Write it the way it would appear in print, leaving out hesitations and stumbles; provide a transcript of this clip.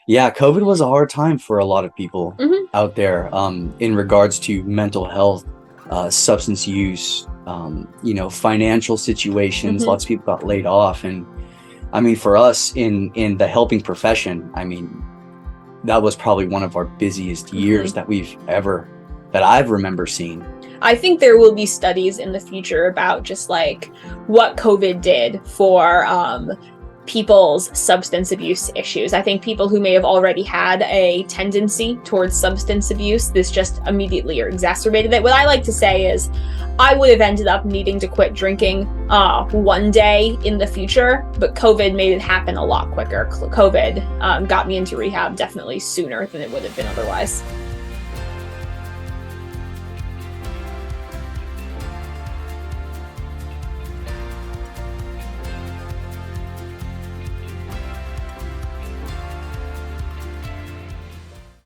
Yeah, COVID was a hard time for a lot of people Hmm. out there, in regards to mental health, substance use, financial situations. Hmm. Lots of people got laid off, and I mean, for us in the helping profession, I mean, that was probably one of our busiest years Hmm. that I've remember seeing. I think there will be studies in the future about just like what COVID did for people's substance abuse issues. I think people who may have already had a tendency towards substance abuse, this just immediately or exacerbated it. What I like to say is, I would have ended up needing to quit drinking one day in the future, but COVID made it happen a lot quicker. COVID got me into rehab definitely sooner than it would have been otherwise.